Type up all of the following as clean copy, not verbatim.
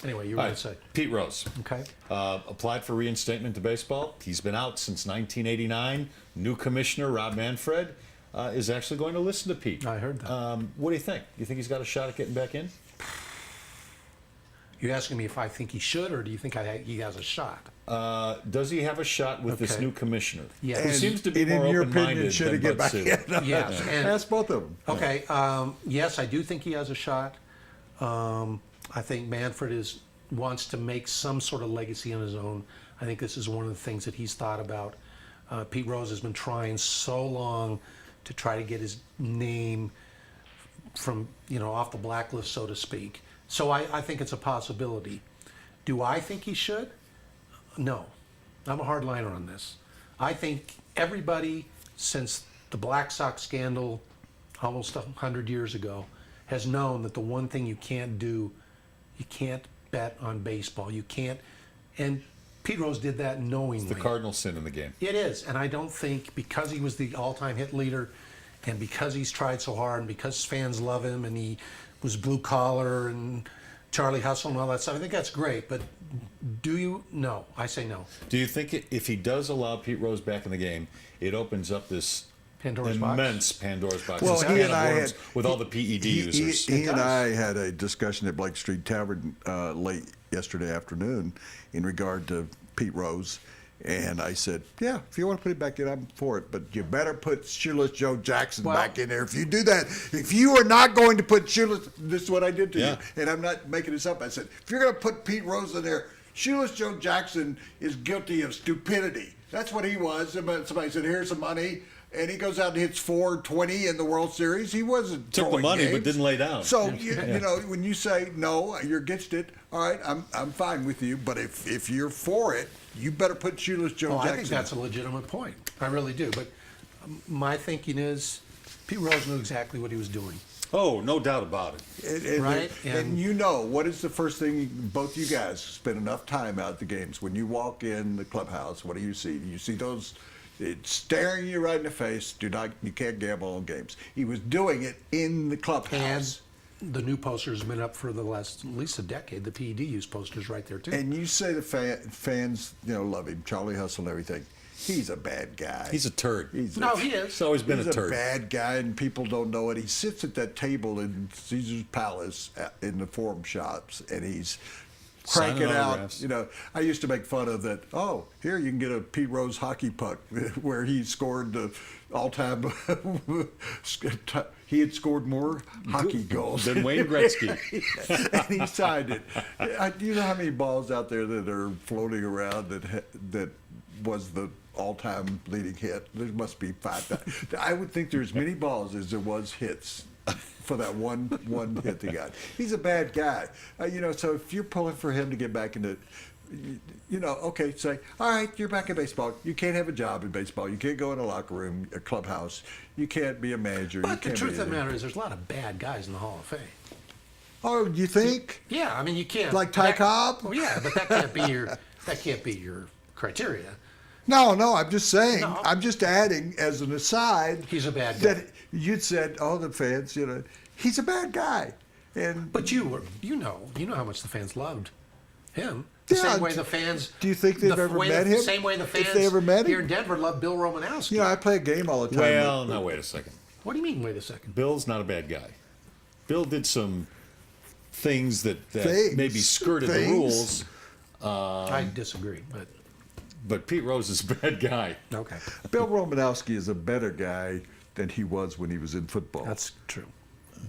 Anyway, you were going to say. Pete Rose. Okay. Applied for reinstatement to baseball. He's been out since 1989. New commissioner, Rob Manfred, is actually going to listen to Pete. I heard that. What do you think? You think he's got a shot at getting back in? You asking me if I think he should, or do you think he has a shot? Does he have a shot with this Okay. new commissioner? Yes. Who And- seems to be and more in your open-minded opinion, should he than get Bud back Sue. in? Yes. And, Ask both of them. okay. Yes, I do think he has a shot. I think Manfred wants to make some sort of legacy on his own. I think this is one of the things that he's thought about. Pete Rose has been trying so long to try to get his name from, off the blacklist, so to speak. So I think it's a possibility. Do I think he should? No. I'm a hardliner on this. I think everybody since the Black Sox scandal almost 100 years ago has known that the one thing you can't do, you can't bet on baseball. You can't. And Pete Rose did that knowingly. The cardinal sin in the game. It is. And I don't think because he was the all-time hit leader and because he's tried so hard and because fans love him and he was blue collar and Charlie Hustle and all that stuff, I think that's great. But do you? No. I say no. Do you think if he does allow Pete Rose back in the game, it opens up this Pandora's box? immense Pandora's box? Well, this he can and of I worms had with all the PED users. He and does. I had a discussion at Blake Street Tavern late yesterday afternoon in regard to Pete Rose. And I said, yeah, if you want to put it back in, I'm for it. But you better put Shoeless Joe Jackson back in there. If you do that, if you are not going to put Shoeless, this is what I did to you. And I'm not making this up. I said, if you're going to put Pete Rose in there, Shoeless Joe Jackson is guilty of stupidity. That's what he was. Somebody said, here's some money. And he goes out and hits 420 in the World Series. He wasn't Took the throwing money, games. but didn't lay down. So you know, when you say no, you're against it. All right, I'm fine with you. But if you're for it, you better put Shoeless Joe Jackson. I think that's a legitimate point. I really do. But my thinking is Pete Rose knew exactly what he was doing. Oh, no doubt about it. Right? And you know, what is the first thing, both you guys spend enough time out at the games. When you walk in the clubhouse, what do you see? You see those it's staring you right in the face. You can't gamble on games. He was doing it in the clubhouse. And the new posters have been up for the last at least a decade. The PED use posters right there too. And you say the fans, love him, Charlie Hustle and everything. He's a bad guy. He's a turd. He is. He's always been a turd. He's a bad guy, and people don't know it. He sits at that table in Caesar's Palace in the Forum shops, and he's cranking out. I used to make fun of that. Oh, here you can get a Pete Rose hockey puck where he scored the all-time. He had scored more hockey goals than Wayne Gretzky, and he signed it. Do you know how many balls out there that are floating around that was the all-time leading hit? There must be 5,000. I would think there's as many balls as there was hits for that one hit they got. He's a bad guy. So if you're pulling for him to get back into, okay, say, all right, you're back in baseball. You can't have a job in baseball. You can't go in a locker room, a clubhouse. You can't be a manager. But the truth of the matter is there's a lot of bad guys in the Hall of Fame. Oh, you think? Yeah, I mean you can't. Like Ty Cobb? Well, yeah, but that can't be your criteria. No, I'm just saying. No. I'm just adding as an aside. He's a bad guy. That you'd said, oh, the fans, he's a bad guy. But you know how much the fans loved him. The Yeah, same way the fans. Do you think they've ever met him? Same way the fans if they ever met him? here in Denver loved Bill Romanowski. I play a game all the time. Well, now wait a second. What do you mean? Wait a second. Bill's not a bad guy. Bill did some things that maybe skirted the rules. I disagree, But Pete Rose is a bad guy. Okay. Bill Romanowski is a better guy than he was when he was in football. That's true.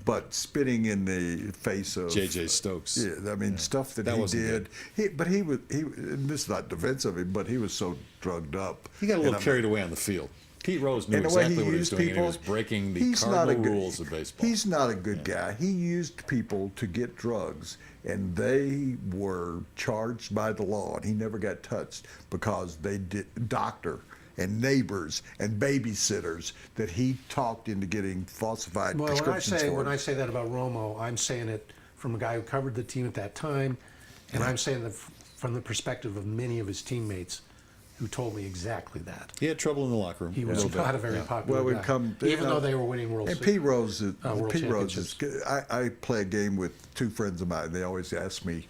But spitting in the face of J.J. Stokes. Yeah, stuff that he did. But he and this is not defense of him, but he was so drugged up. He got a little carried away on the field. Pete Rose knew exactly what he was doing, and he was breaking the cardinal rules of baseball. He's not a good guy. He used people to get drugs, and they were charged by the law, and he never got touched because they did doctor and neighbors and babysitters that he talked into getting falsified prescriptions for. When I say that about Romo, I'm saying it from a guy who covered the team at that time, and I'm saying that from the perspective of many of his teammates who told me exactly that. He had trouble in the locker room. He was not a very popular Well, we've guy, come even though they were winning World And Series. Pete Rose, World Pete Rose is Championships. good. I play a game with two friends of mine. They always ask me,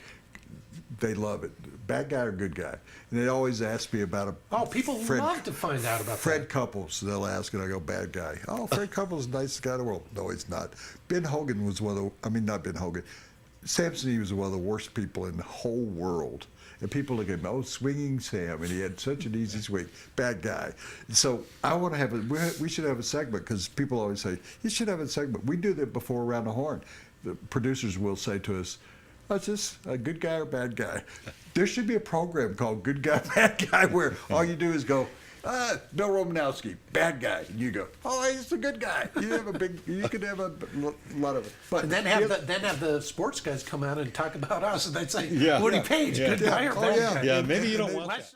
they love it, bad guy or good guy, and they always ask me about a. Oh, people love to find out about Fred that. Couples. They'll ask, and I go, bad guy. Oh, Fred Couples is the nicest guy in the world. No, he's not. Ben Hogan was one of the. I mean, not Ben Hogan. Samson, he was one of the worst people in the whole world. And people look at him, oh, swinging Sam, and he had such an easy swing. Bad guy. So I want to have we should have a segment, because people always say, you should have a segment. We do that before Around the Horn. The producers will say to us, is this a good guy or bad guy? There should be a program called Good Guy, Bad Guy, where all you do is go, Bill Romanowski, bad guy. And you go, oh, he's a good guy. You could have a lot of it. But And then have the sports guys come out and talk about us, and they'd say, Yeah. Woody Yeah. Paige, Yeah. good guy or Oh, bad yeah. guy? Yeah, maybe you don't And want Let's- that.